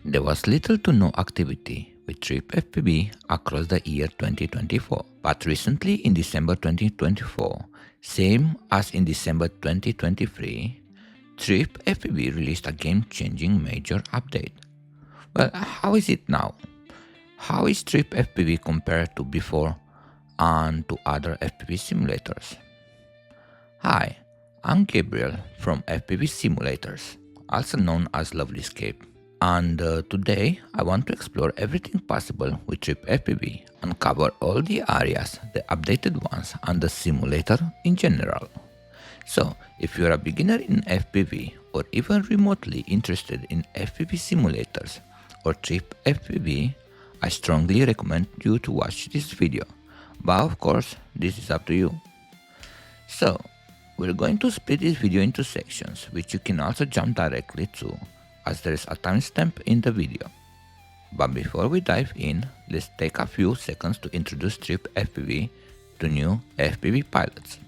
There was little to no activity with TRYP FPV across the year 2024, but recently in December 2024, same as in December 2023, TRYP FPV released a game-changing major update. Well, how is it now? How is TRYP FPV compared to before and to other FPV simulators? Hi, I'm Gabriel from FPV Simulators, also known as Lovelyscape. And today I want to explore everything possible with TRYP FPV and cover all the areas, the updated ones and the simulator in general. So if you're a beginner in FPV or even remotely interested in FPV simulators or TRYP FPV, I strongly recommend you to watch this video. But of course, this is up to you. So we're going to split this video into sections, which you can also jump directly to, as there is a timestamp in the video. But before we dive in, let's take a few seconds to introduce TRYP FPV to new FPV pilots.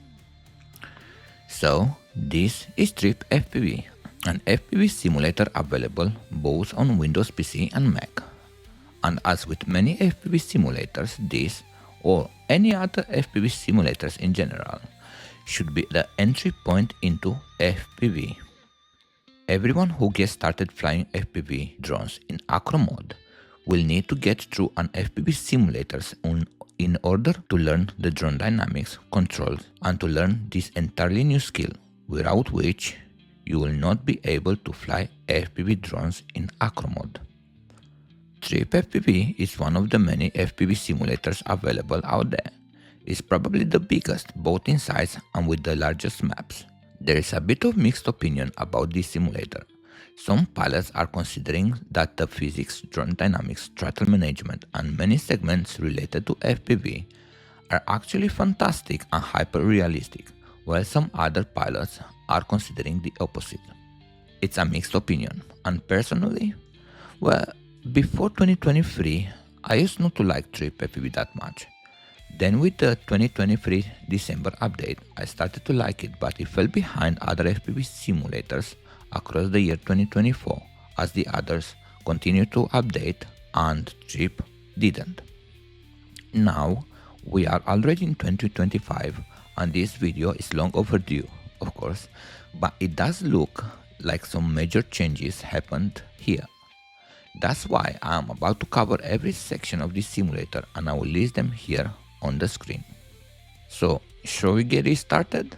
So this is TRYP FPV, an FPV simulator available both on Windows PC and Mac. And as with many FPV simulators, this or any other FPV simulators in general should be the entry point into FPV. Everyone who gets started flying FPV drones in acro mode will need to get through an FPV simulator in order to learn the drone dynamics, controls, and to learn this entirely new skill, without which you will not be able to fly FPV drones in acro mode. TRYP FPV is one of the many FPV simulators available out there. It's probably the biggest, both in size and with the largest maps. There is a bit of mixed opinion about this simulator. Some pilots are considering that the physics, drone dynamics, throttle management, and many segments related to FPV are actually fantastic and hyper-realistic, while some other pilots are considering the opposite. It's a mixed opinion, and personally, well, before 2023, I used not to like TRYP FPV that much. Then with the 2023 December update, I started to like it, but it fell behind other FPV simulators across the year 2024 as the others continued to update and TRYP didn't. Now we are already in 2025 and this video is long overdue, of course, but it does look like some major changes happened here. That's why I am about to cover every section of this simulator and I will list them here on the screen. So, shall we get it started?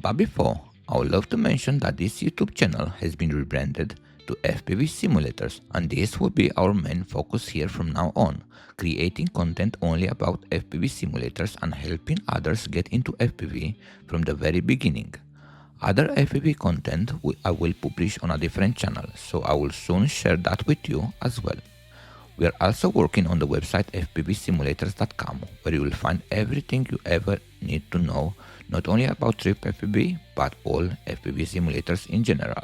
But before, I would love to mention that this YouTube channel has been rebranded to FPV Simulators, and this will be our main focus here from now on, creating content only about FPV simulators and helping others get into FPV from the very beginning. Other FPV content I will publish on a different channel, so I will soon share that with you as well. We are also working on the website fpvsimulators.com, where you will find everything you ever need to know, not only about TRYP FPV, but all FPV simulators in general.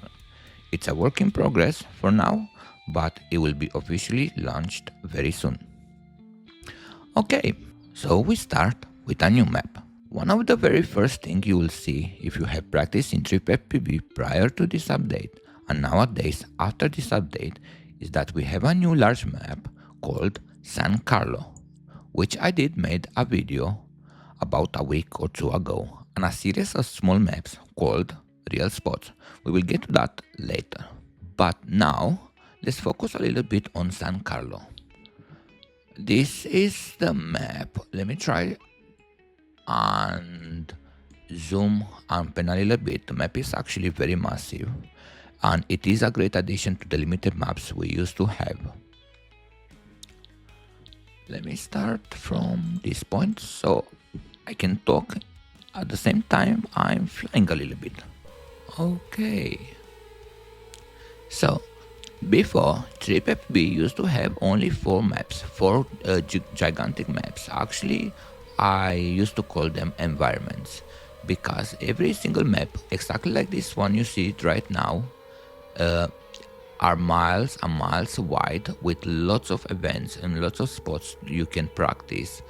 It's a work in progress for now, but it will be officially launched very soon. Okay, so we start with a new map. One of the very first things you will see if you have practiced in TRYP FPV prior to this update, and nowadays after this update, is that we have a new large map called San Carlo, which I did made a video about a week or two ago, and a series of small maps called Real Spots. We will get to that later. But now, let's focus a little bit on San Carlo. This is the map. Let me try and zoom and pan a little bit. The map is actually very massive, and it is a great addition to the limited maps we used to have. Let me start from this point so I can talk at the same time I'm flying a little bit. Okay. So, before, TRYP FPV used to have only 4 maps, 4 gigantic maps. Actually, I used to call them environments, because every single map, exactly like this one you see it right now, are miles and miles wide with lots of events and lots of spots you can practice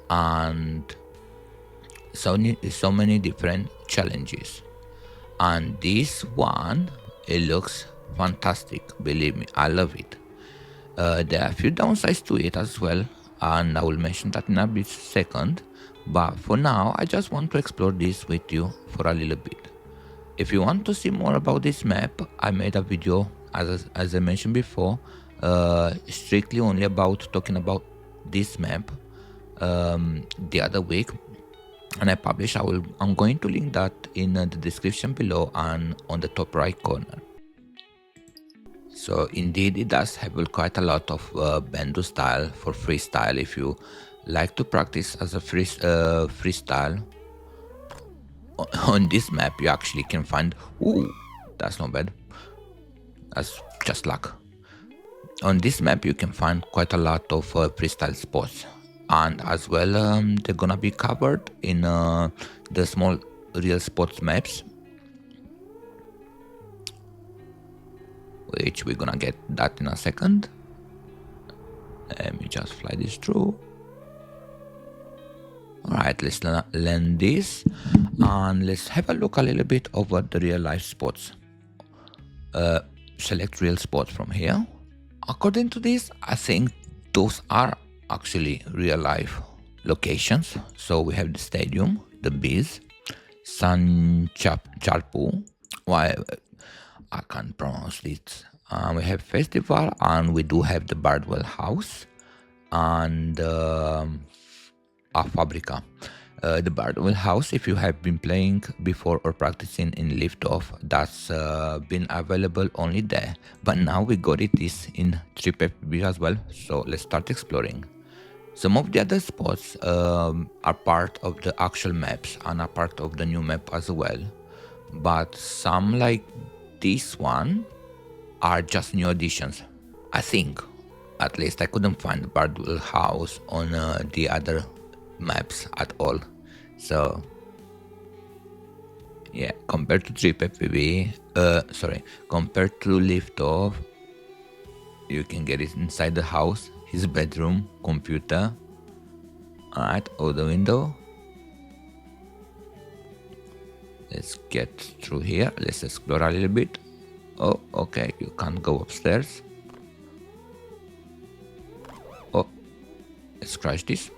and so many different challenges. And this one, it looks fantastic, believe me, I love it. There are a few downsides to it as well, and I will mention that in a bit second. But for now, I just want to explore this with you for a little bit. If you want to see more about this map, I made a video, as I mentioned before, strictly only about talking about this map the other week, and I published. I'm going to link that in the description below and on the top right corner. So indeed, it does have quite a lot of bendo style for freestyle. If you like to practice as a freestyle, on this map you actually can find. Ooh, that's not bad. That's just luck. On this map you can find quite a lot of freestyle spots, and as well they're gonna be covered in the small real spots maps, which we're gonna get that in a second. Let me just fly this through. Alright, let's land this and let's have a look a little bit over the real life spots. Select real spots from here. According to this, I think those are actually real life locations. So we have the stadium, the bees, San Charpu. Why I can't pronounce it. We have festival, and we do have the Bardwell House and a Fabrica. The Bardwell House, if you have been playing before or practicing in Liftoff, that's been available only there. But now we got it is in TRYP FPV as well. So let's start exploring. Some of the other spots are part of the actual maps and are part of the new map as well. But some, like this one, are just new additions. I think, at least I couldn't find the Bardwell House on the other maps at all. So yeah, compared to TRYP FPV, compared to Liftoff, you can get it inside the house, his bedroom, computer. Alright, out the window. Let's get through here. Let's explore a little bit. Oh, okay, you can't go upstairs. Oh, let's crash this.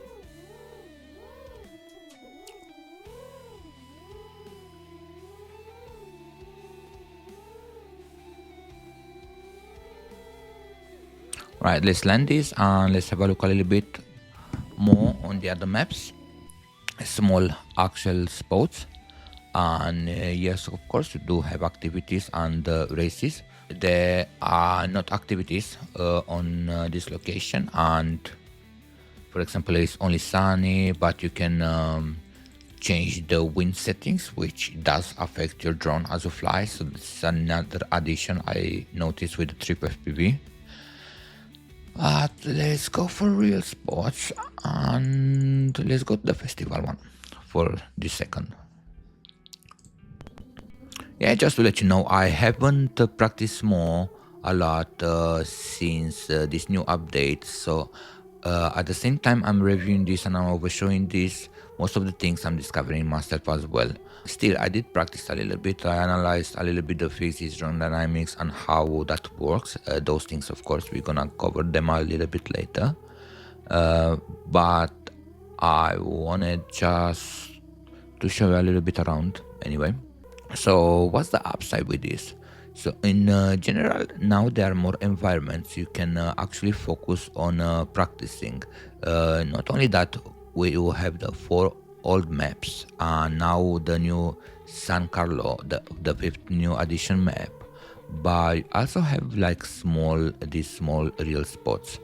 Right, let's land this and let's have a look a little bit more on the other maps. Small actual spots, and yes, of course, you do have activities and races. There are not activities on this location, and for example, it's only sunny, but you can change the wind settings, which does affect your drone as you fly. So this is another addition I noticed with the TRYP FPV. But let's go for real spots and let's go to the festival one for this second. Yeah, just to let you know, I haven't practiced more a lot since this new update. So at the same time I'm reviewing this and I'm overshowing this, most of the things I'm discovering myself as well. Still, I did practice a little bit. I analyzed a little bit the physics, drone dynamics, and how that works. Those things, of course, we're gonna cover them a little bit later. But I wanted just to show you a little bit around anyway. So what's the upside with this? So in general, now there are more environments you can actually focus on practicing. Not only that, we will have the 4 old maps, and now the new San Carlo, the 5th new addition map, but also have like these small real spots.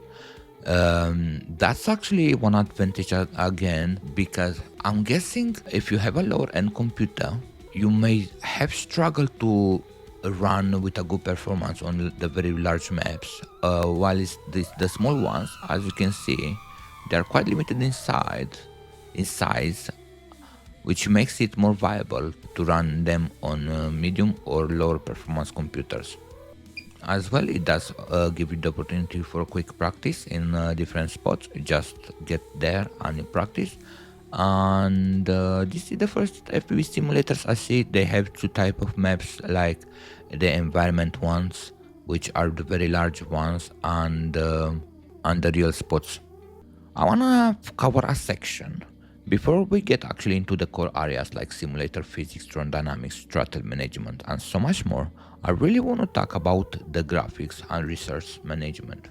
That's actually one advantage again, because I'm guessing if you have a lower end computer, you may have struggled to run with a good performance on the very large maps, while the small ones, as you can see, they are quite limited in size, which makes it more viable to run them on medium or lower performance computers. As well, it does give you the opportunity for quick practice in different spots. You just get there and you practice. And this is the first FPV simulators I see. They have 2 types of maps, like the environment ones which are the very large ones, and the real spots. I wanna cover a section before we get actually into the core areas like simulator physics, drone dynamics, throttle management, and so much more. I really want to talk about the graphics and resource management.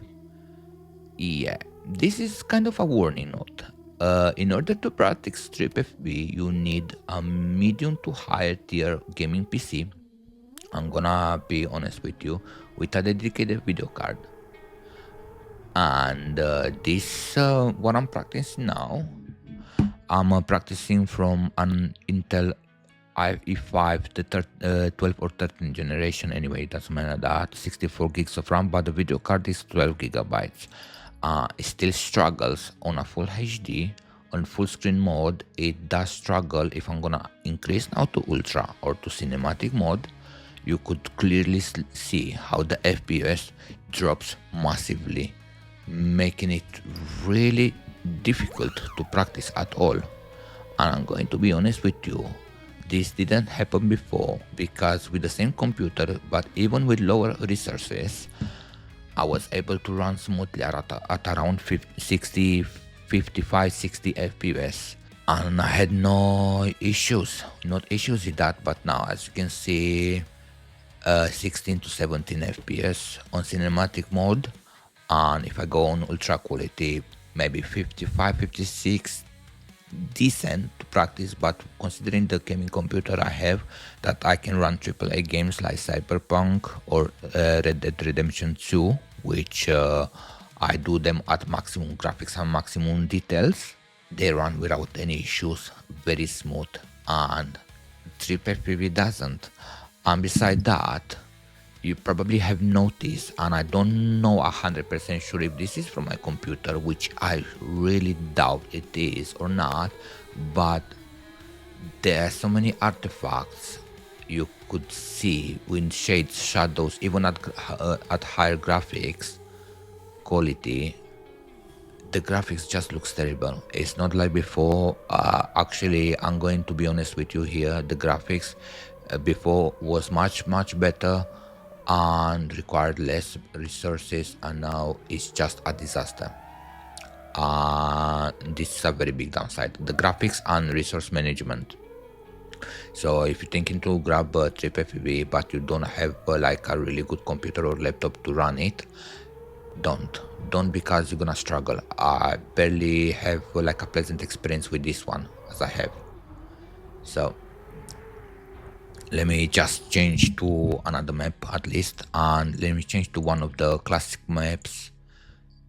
Yeah, this is kind of a warning note. In order to practice TRYP FPV, you need a medium to higher tier gaming PC. I'm gonna be honest with you, with a dedicated video card. And this, what I'm practicing now, I'm practicing from an Intel i5, the 12 or 13 generation. Anyway, it doesn't matter that. 64 gigs of RAM, but the video card is 12 gigabytes. It still struggles on a full HD. On full screen mode, it does struggle. If I'm gonna increase now to ultra or to cinematic mode, you could clearly see how the FPS drops massively, making it really difficult to practice at all. And I'm going to be honest with you, this didn't happen before, because with the same computer, but even with lower resources, I was able to run smoothly at around 55, 60 FPS. And I had no issues with that. But now, as you can see, 16 to 17 FPS on cinematic mode. And if I go on ultra quality, maybe 55, 56, decent to practice. But considering the gaming computer I have, that I can run AAA games like Cyberpunk or Red Dead Redemption 2, which I do them at maximum graphics and maximum details, they run without any issues, very smooth, and TRYP FPV doesn't. And beside that, you probably have noticed, and I don't know 100% sure if this is from my computer, which I really doubt it is or not, but there are so many artifacts you could see with shades, shadows, even at higher graphics quality. The graphics just looks terrible. It's not like before. Actually, I'm going to be honest with you here. The graphics before was much better and required less resources, and now it's just a disaster. This is a very big downside, the graphics and resource management. So if you're thinking to grab TRYP FPV but you don't have like a really good computer or laptop to run it, don't, because you're gonna struggle. I barely have like a pleasant experience with this one as I have. So let me just change to another map at least, and let me change to one of the classic maps.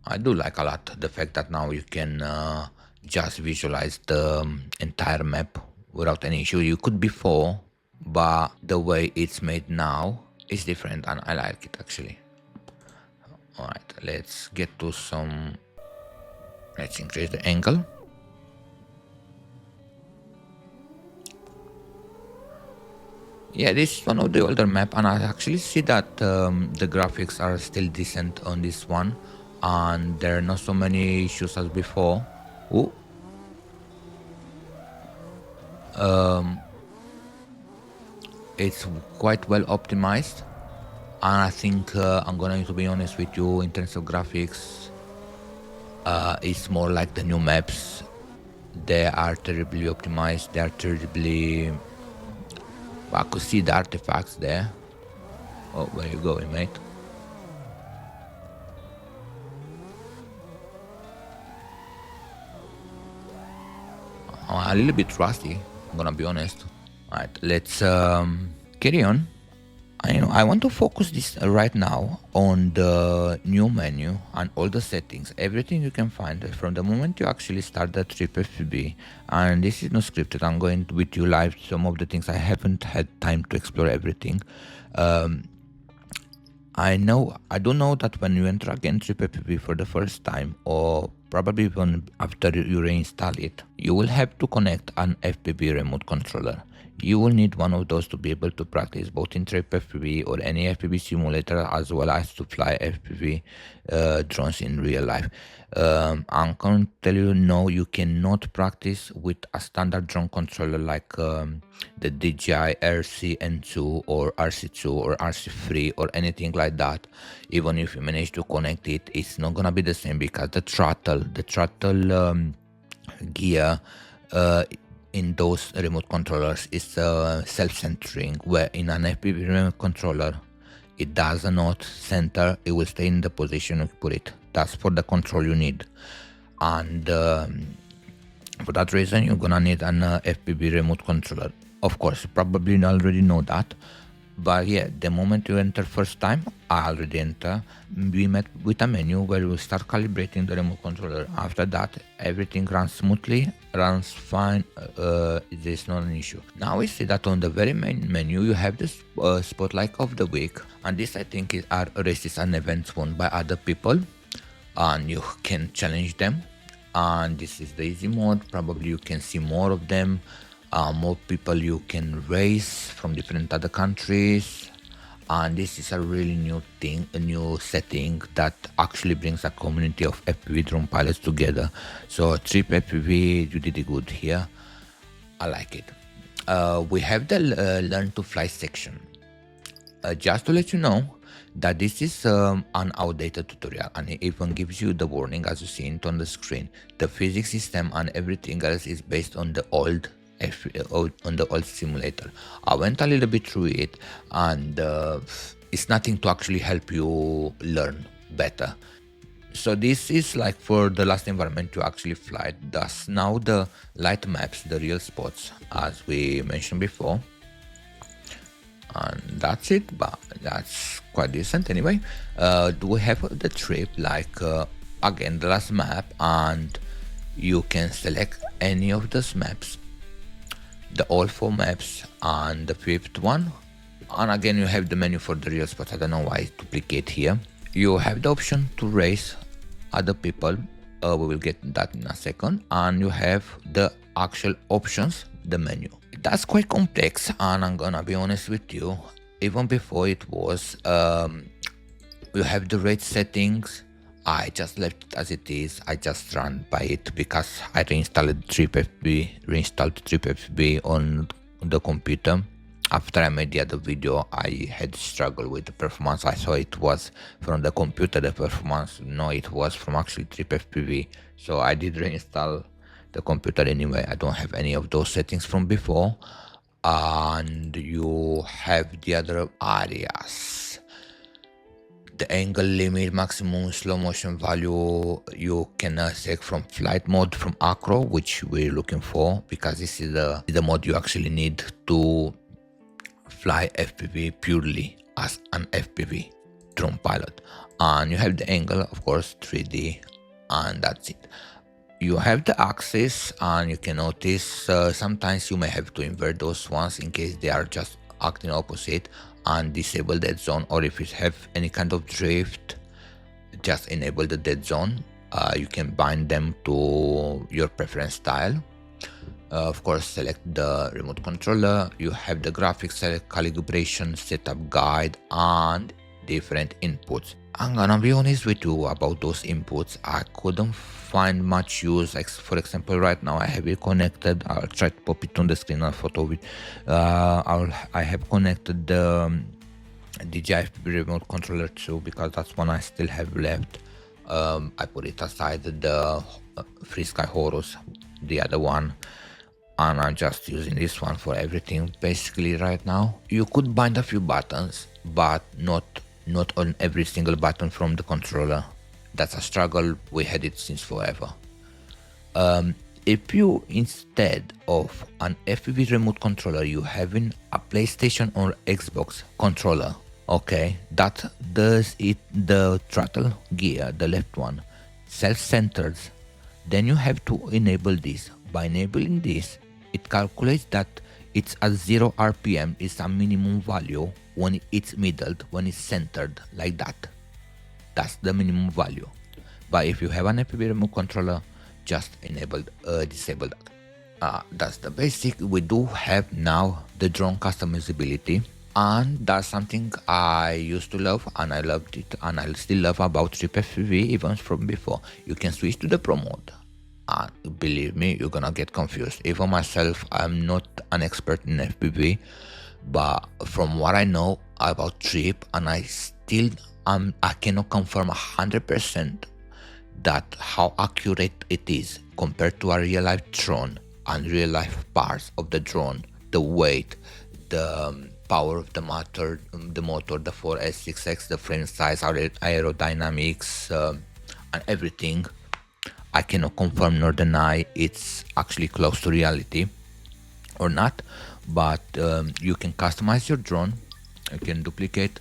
I do like a lot the fact that now you can just visualize the entire map without any issue. You could before, but the way it's made now is different, and I like it actually. Alright, let's get to some, let's increase the angle. Yeah, this is one of the older map, and I actually see that the graphics are still decent on this one, and there are not so many issues as before. Ooh. It's quite well optimized, and I think I'm going to be honest with you, in terms of graphics, it's more like the new maps. They are terribly optimized, they are terribly... I could see the artifacts there. Oh, where you going, mate? I'm a little bit rusty, I'm gonna be honest. Alright, let's carry on. I want to focus this right now on the new menu and all the settings, everything you can find from the moment you actually start the TRYP FPV. And this is not scripted, I'm going to with you live some of the things. I haven't had time to explore everything. I do know that when you enter again TRYP FPV for the first time, or probably even after you reinstall it, you will have to connect an FPV remote controller. You will need one of those to be able to practice both in TRYP FPV or any FPV simulator, as well as to fly FPV drones in real life. I'm going to tell you, no, you cannot practice with a standard drone controller like the DJI RCN2 or RC2 or RC3 or anything like that. Even if you manage to connect it, it's not gonna be the same, because the throttle gear in those remote controllers is self-centering, where in an FPV remote controller it does not center, it will stay in the position you put it. That's for the control you need. And for that reason, you're gonna need an FPV remote controller. Of course, you probably already know that, but yeah, the moment you enter first time, I already enter, we met with a menu where we start calibrating the remote controller. After that, everything runs smoothly, runs fine, there's not an issue. Now we see that on the very main menu, you have this spotlight of the week, and this I think are races and events won by other people, and you can challenge them. And this is the easy mode, probably you can see more of them. More people you can race from different other countries, and this is a really new thing, a new setting that actually brings a community of FPV drone pilots together. So TRYP FPV, you did it good here. I like it. We have the learn to fly section. Just to let you know that this is an outdated tutorial, and it even gives you the warning as you see it on the screen. The physics system and everything else is based on the old simulator. I went a little bit through it, and it's nothing to actually help you learn better. So this is like for the last environment to actually fly. Thus now the light maps the real spots as we mentioned before, and that's it. But that's quite decent anyway. We have the trip, like again the last map, and you can select any of those maps, the all 4 maps and the 5th one. And again you have the menu for the real spots. I don't know why it's duplicate here. You have the option to race other people, we will get that in a second, and you have the actual options, the menu. That's quite complex, and I'm gonna be honest with you, even before it was you have the rate settings. I just left it as it is. I just ran by it because I reinstalled TRYP FPV on the computer. After I made the other video, I had struggled with the performance. I thought it was from the computer, the performance. No, it was from actually TRYP FPV. So I did reinstall the computer anyway. I don't have any of those settings from before. And you have the other areas. The angle limit, maximum slow motion value, you can select from flight mode, from acro, which we're looking for, because this is the mode you actually need to fly FPV purely as an FPV drone pilot. And you have the angle, of course, 3D, and that's it. You have the axis, and you can notice sometimes you may have to invert those ones in case they are just acting opposite, and disable dead zone, or if you have any kind of drift, just enable the dead zone. You can bind them to your preference style. Of course, select the remote controller. You have the graphics, select calibration, setup guide, and different inputs. I'm gonna be honest with you about those inputs. I couldn't find much use. Like for example, right now I have it connected. I'll try to pop it on the screen, a photo of it. I have connected the DJI remote controller too, because that's one I still have left. I put it aside, the Free Sky Horus, the other one, and I'm just using this one for everything basically right now. You could bind a few buttons, but not on every single button from the controller. That's a struggle. We had it since forever. If you, instead of an FPV remote controller, you having a PlayStation or Xbox controller, okay, that does it, the throttle gear, the left one, self-centered, then you have to enable this. By enabling this, it calculates that it's a 0 RPM, is a minimum value when it's middled, when it's centered like that. That's the minimum value. But if you have an FPV remote controller, just disable that. That's the basic. We do have now the drone customizability, and that's something I used to love, and I loved it, and I still love about TRYP FPV even from before. You can switch to the Pro mode, and believe me, you're gonna get confused. Even myself, I'm not an expert in FPV, but from what I know about TRYP, and I cannot confirm 100% that how accurate it is compared to a real life drone and real life parts of the drone, the weight, the power of the motor, the 4S, 6X, the frame size, aerodynamics, and everything. I cannot confirm nor deny it's actually close to reality or not, but you can customize your drone. You can duplicate,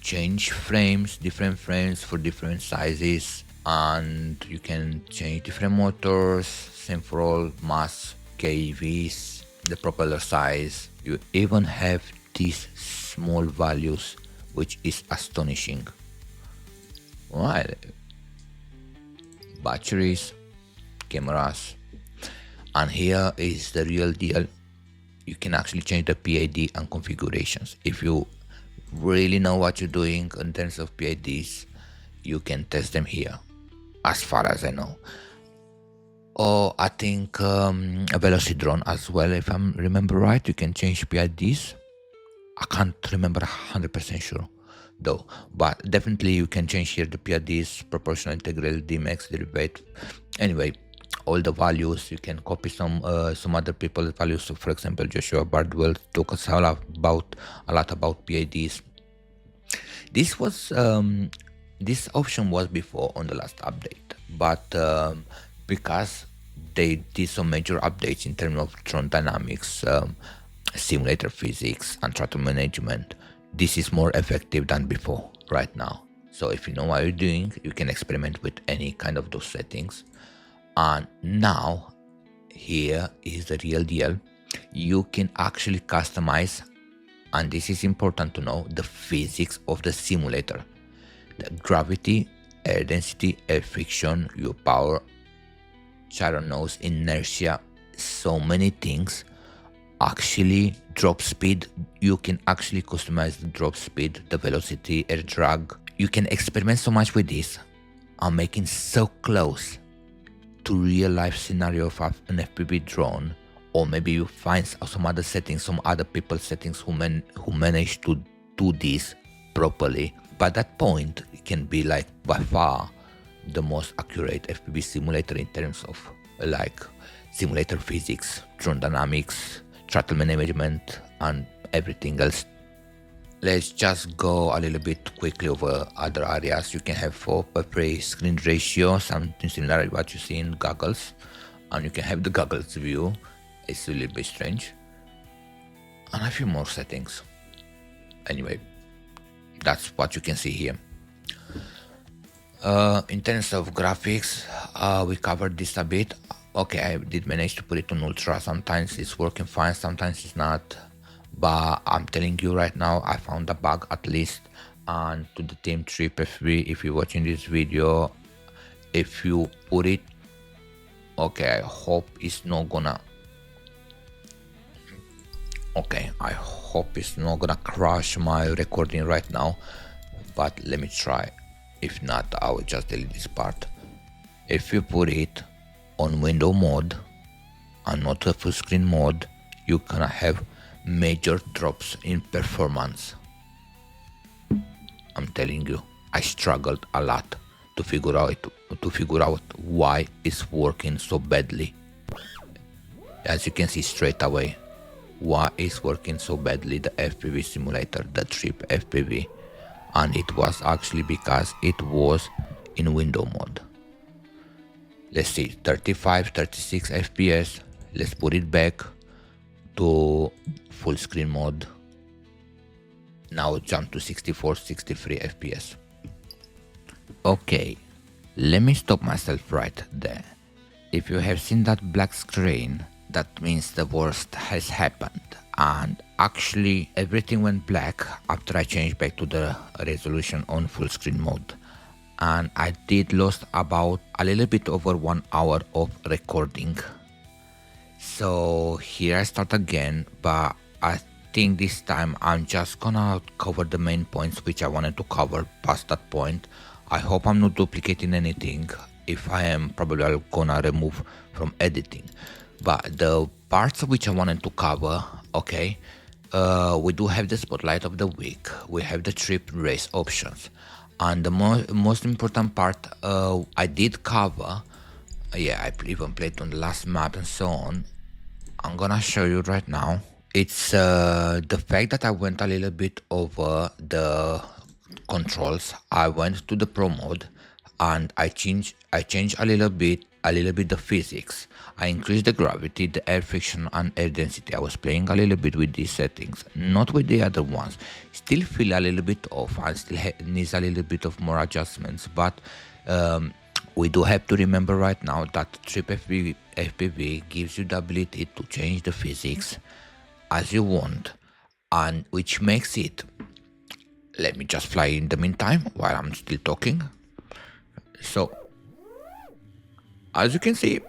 change frames, different frames for different sizes, and you can change different motors, same for all, mass, KVs, the propeller size. You even have these small values, which is astonishing. Right, batteries, cameras, and here is the real deal. You can actually change the PID and configurations. If you really know what you're doing in terms of PIDs, you can test them here, as far as I know. Oh, I think a velocity drone as well, if I remember right, you can change PIDs. I can't remember 100% sure though, but definitely you can change here the PIDs, proportional, integral, DMX, derivative. Anyway, all the values, you can copy some other people's values. So for example, Joshua Bardwell talk us a lot about PIDs. This was this option was before on the last update, but because they did some major updates in terms of drone dynamics, simulator physics, and throttle management, this is more effective than before right now. So if you know what you're doing, you can experiment with any kind of those settings. And now here is the real deal. You can actually customize, and this is important to know, the physics of the simulator, the gravity, air density, air friction, your power, gyro nose, inertia, so many things. Actually, drop speed, you can actually customize the drop speed, the velocity, air drag. You can experiment so much with this and making so close to real life scenario of an FPV drone, or maybe you find some other settings, some other people's settings who manage to do this properly. By that point, it can be like by far the most accurate FPV simulator in terms of like simulator physics, drone dynamics, throttle management, and everything else. Let's just go a little bit quickly over other areas. You can have 4:3 screen ratio, something similar to what you see in goggles, and you can have the goggles view. It's a little bit strange, and a few more settings. Anyway, that's what you can see here. In terms of graphics, we covered this a bit. Okay, I did manage to put it on ultra. Sometimes it's working fine, sometimes it's not. But I'm telling you right now, I found a bug at least. And to the team TRYP FPV, if you're watching this video, if you put it, okay, I hope it's not gonna. Okay, I hope it's not gonna crash my recording right now. But let me try. If not, I will just delete this part. If you put it on window mode and not a full screen mode, you're gonna have major drops in performance. I'm telling you, I struggled a lot to figure out why it's working so badly. As you can see straight away, why it's working so badly, the FPV simulator, the TRYP FPV, and it was actually because it was in window mode. Let's see, 35, 36 FPS. Let's put it back to full screen mode. Now jump to 64, 63 FPS. Okay, let me stop myself right there. If you have seen that black screen, that means the worst has happened. And actually everything went black after I changed back to the resolution on full screen mode. And I did lost about a little bit over 1 hour of recording. So here I start again, but I think this time I'm just gonna cover the main points which I wanted to cover past that point. I hope I'm not duplicating anything. If I am, probably I'm gonna remove from editing. But the parts which I wanted to cover, okay, we do have the spotlight of the week, we have the trip race options, and the most important part I did cover. Yeah, I even played on the last map and so on. I'm gonna show you right now. It's the fact that I went a little bit over the controls. I went to the pro mode and I changed a little bit the physics. I increased the gravity, the air friction and air density. I was playing a little bit with these settings, not with the other ones. Still feel a little bit off and still needs a little bit of more adjustments, but we do have to remember right now that TRYP FPV gives you the ability to change the physics as you want, and which makes it, let me just fly in the meantime while I'm still talking. So as you can see,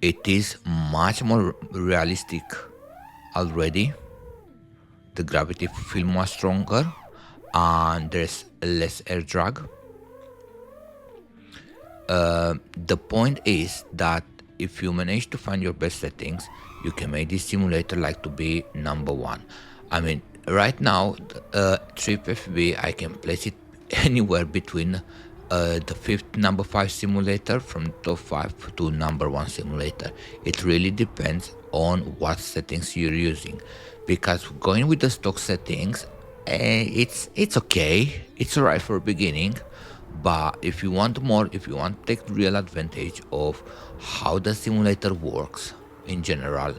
it is much more realistic already. The gravity feels much stronger and there's less air drag. The point is that if you manage to find your best settings, you can make this simulator like to be number one. I mean, right now, TRYP FPV, I can place it anywhere between the number 5 simulator from top 5 to number 1 simulator. It really depends on what settings you're using, because going with the stock settings, it's okay, it's alright for beginning. But if you want more, if you want to take real advantage of how the simulator works in general,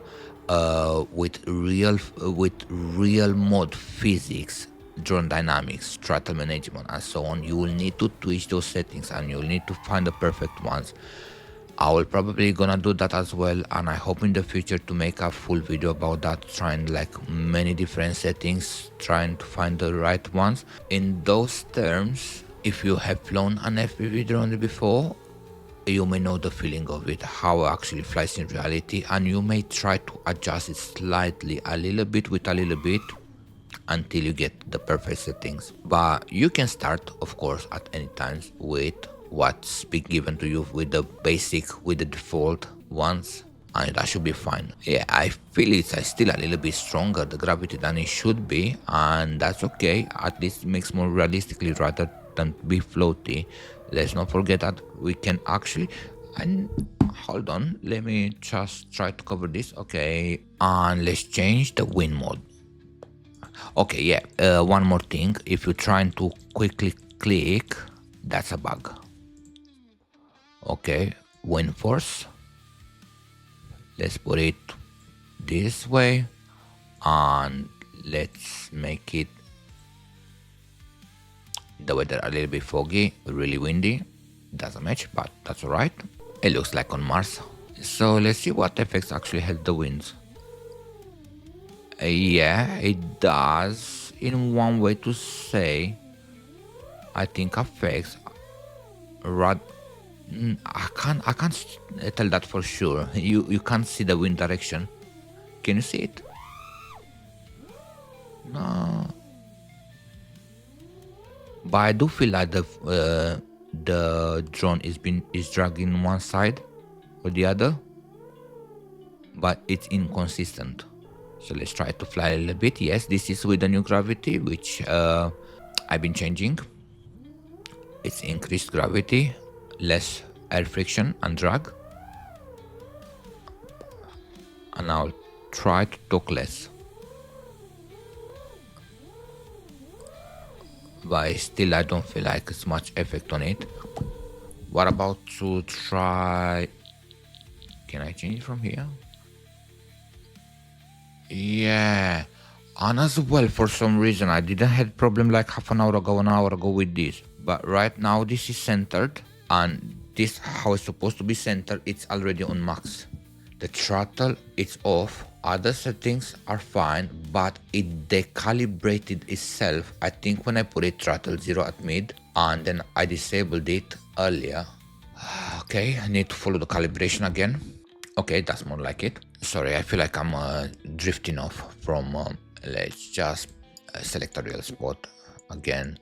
with real mod physics, drone dynamics, throttle management and so on, you will need to twitch those settings and you'll need to find the perfect ones. I will probably gonna do that as well, and I hope in the future to make a full video about that, trying like many different settings, trying to find the right ones. In those terms, if you have flown an FPV drone before, you may know the feeling of it, how it actually flies in reality, and you may try to adjust it slightly, a little bit with a little bit, until you get the perfect settings. But you can start, of course, at any time with what's been given to you, with the basic, with the default ones, and that should be fine. Yeah, I feel it's still a little bit stronger, the gravity, than it should be, and that's okay. At least it makes more realistically rather than be floaty. Let's not forget that we can actually, and hold on, let me just try to cover this. Okay, and let's change the wind mode. Okay, yeah, one more thing, if you're trying to quickly click, that's a bug. Okay, wind force, let's put it this way and let's make it the weather a little bit foggy, really windy. Doesn't match, but that's alright. It looks like on Mars. So let's see what effects actually help the winds. Yeah, it does in one way to say. I think affects I can't tell that for sure. You can't see the wind direction. Can you see it? No. But I do feel like the drone is dragging one side or the other, but it's inconsistent. So let's try to fly a little bit. Yes, this is with the new gravity, which I've been changing. It's increased gravity, less air friction and drag. And I'll try to talk less. But still I don't feel like it's much effect on it. What about to try, can I change it from here? Yeah, and as well, for some reason I didn't have problem like half an hour ago with this, but right now this is centered, and this how it's supposed to be centered, it's already on max. The throttle, it's off, other settings are fine, but it decalibrated itself. I think when I put it throttle 0 at mid and then I disabled it earlier. Okay, I need to follow the calibration again. Okay, that's more like it. Sorry, I feel like I'm drifting off from, let's just select a real spot again,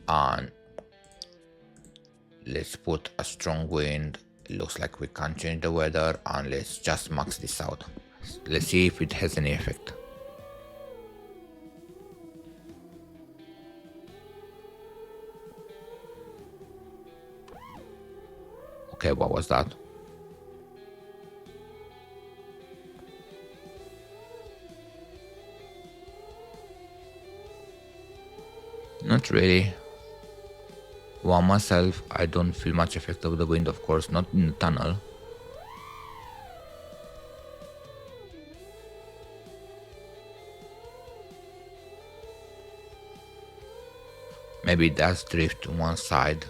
and let's put a strong wind. It looks like we can't change the weather, and let's just max this out. Let's see if it has any effect. Okay, what was that? Not really. Well, myself, I don't feel much effect of the wind, of course, not in the tunnel. Maybe it does drift to one side.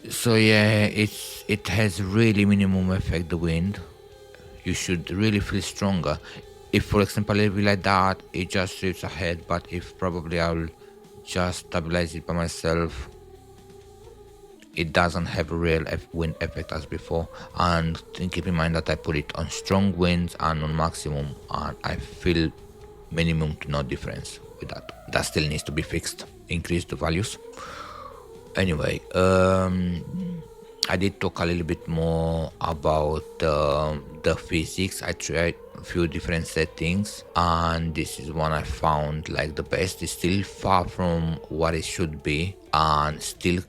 So yeah, it has really minimum effect, the wind. You should really feel stronger. If for example it will be like that, it just drifts ahead, but if probably I'll just stabilize it by myself, it doesn't have a real wind effect as before. And keep in mind that I put it on strong winds and on maximum, and I feel minimum to no difference with that. That still needs to be fixed, increase the values. Anyway, I did talk a little bit more about the physics. I tried a few different settings, and this is one I found like the best. It's still far from what it should be, and still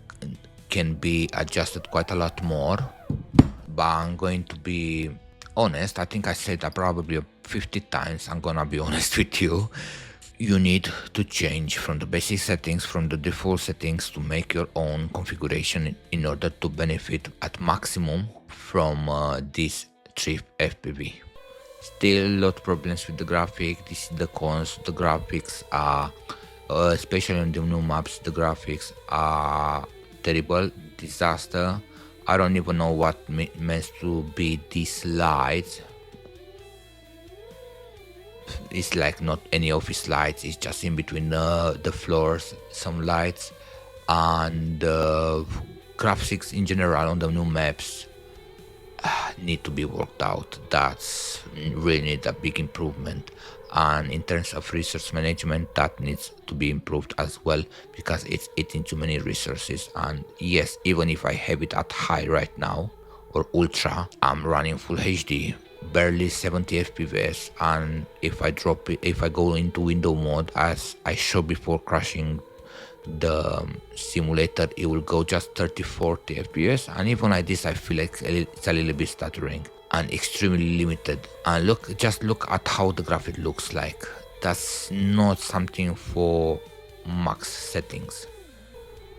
can be adjusted quite a lot more. But I'm going to be honest. I think I said that probably 50 times. I'm gonna be honest with you. You need to change from the basic settings, from the default settings, to make your own configuration in order to benefit at maximum from this TRYP FPV. Still a lot of problems with the graphic. This is the cons. The graphics are, especially on the new maps, the graphics are terrible, disaster. I don't even know what meant to be these lights. It's like not any office lights, it's just in between the floors some lights, and graphics in general on the new maps need to be worked out. That's really need a big improvement, and in terms of resource management that needs to be improved as well, because it's eating too many resources. And yes, even if I have it at high right now or ultra, I'm running full HD, barely 70 fps, and if I drop it, if I go into window mode as I showed before crashing the simulator, it will go just 30-40 fps, and even like this I feel like it's a little bit stuttering and extremely limited. And just look at how the graphic looks like. That's not something for max settings.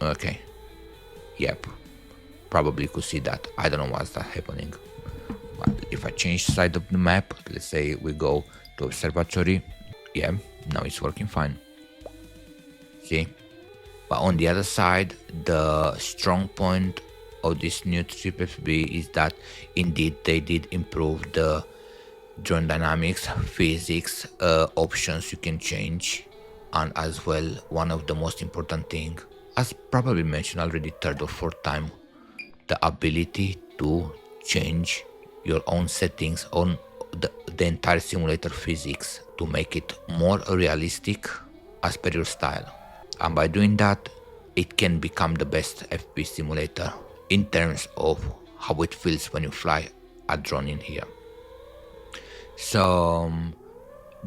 Okay, yep, probably could see that. I don't know what's that happening. But if I change side of the map, let's say we go to observatory, yeah, now it's working fine. See? But on the other side, the strong point of this new TRYP FPV is that indeed they did improve the drone dynamics, physics, options you can change, and as well, one of the most important thing, as probably mentioned already third or fourth time, the ability to change your own settings on the entire simulator physics to make it more realistic as per your style. And by doing that, it can become the best FPV simulator in terms of how it feels when you fly a drone in here. So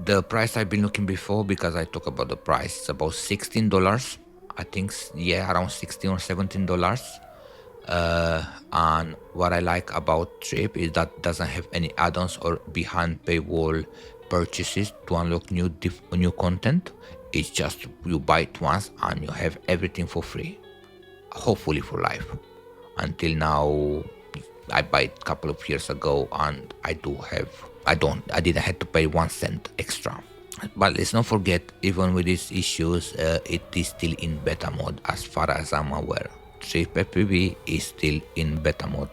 the price I've been looking before, because I talk about the price, it's about $16. I think, yeah, around $16 or $17. And what I like about TRYP is that it doesn't have any add-ons or behind paywall purchases to unlock new content. It's just you buy it once and you have everything for free, hopefully for life. Until now, I bought it a couple of years ago, and I didn't have to pay 1 cent extra. But let's not forget, even with these issues, it is still in beta mode as far as I'm aware. TRYP FPV is still in beta mode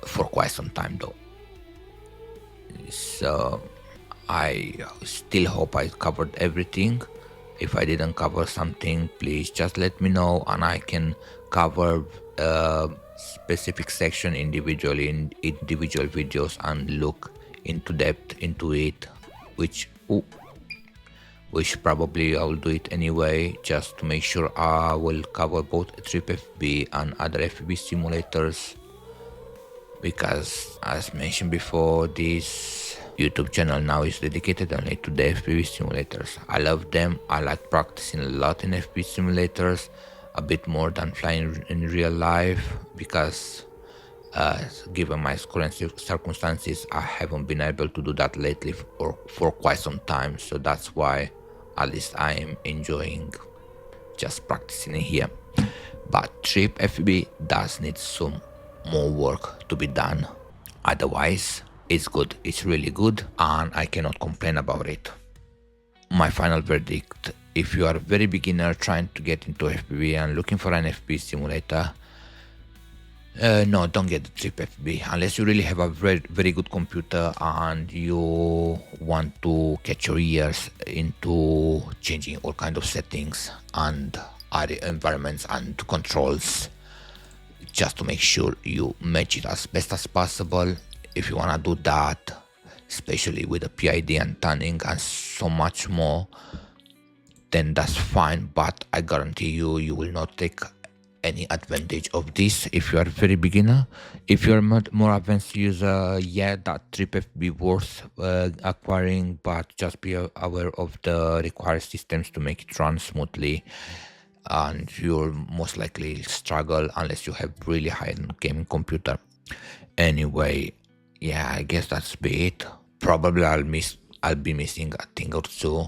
for quite some time though. So I still hope I covered everything. If I didn't cover something, please just let me know and I can cover specific section individually in individual videos and look into depth into it, which probably I'll do it anyway, just to make sure I will cover both TRYP FPV and other FPV simulators, because as mentioned before, this YouTube channel now is dedicated only to the FPV simulators. I love them. I like practicing a lot in FPV simulators, a bit more than flying in real life, because given my current circumstances, I haven't been able to do that lately for quite some time. So that's why at least I am enjoying just practicing here. But TRYP FPV does need some more work to be done. Otherwise, it's good, it's really good, and I cannot complain about it. My final verdict: if you are a very beginner trying to get into FPV and looking for an FPV simulator, no, don't get the TRYP FPV unless you really have a very good computer and you want to catch your ears into changing all kinds of settings and other environments and controls, just to make sure you match it as best as possible. If you want to do that, especially with the PID and tuning and so much more, then that's fine, but I guarantee you, you will not take any advantage of this if you are a very beginner. If you're a more advanced user, yeah, that TRYP FPV worth acquiring, but just be aware of the required systems to make it run smoothly, and you'll most likely struggle unless you have really high-end gaming computer. Anyway, yeah, I guess that's it. Probably I'll be missing a thing or two,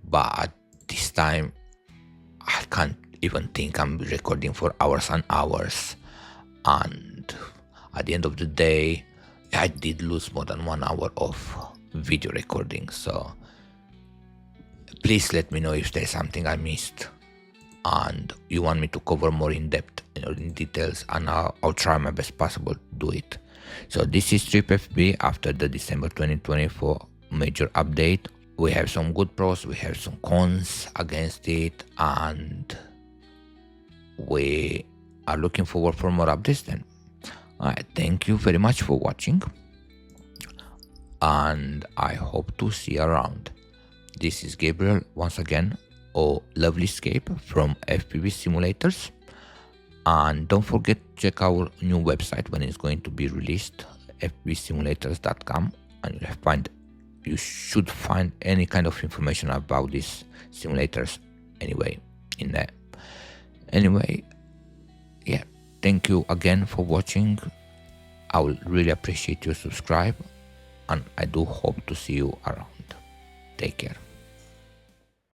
but this time I can't even think. I'm recording for hours and hours, and at the end of the day, I did lose more than 1 hour of video recording. So please let me know if there's something I missed and you want me to cover more in depth in details, and I'll try my best possible to do it. So this is TRYP FPV after the December 2024 major update. We have some good pros, we have some cons against it, and we are looking forward for more updates then. I thank you very much for watching, and I hope to see you around. This is Gabriel once again, or Lovely Escape from FPV Simulators. And don't forget to check our new website when it's going to be released, fpvsimulators.com, and you should find any kind of information about these simulators anyway in there. Anyway, yeah, thank you again for watching. I will really appreciate your subscribe, and I do hope to see you around. Take care.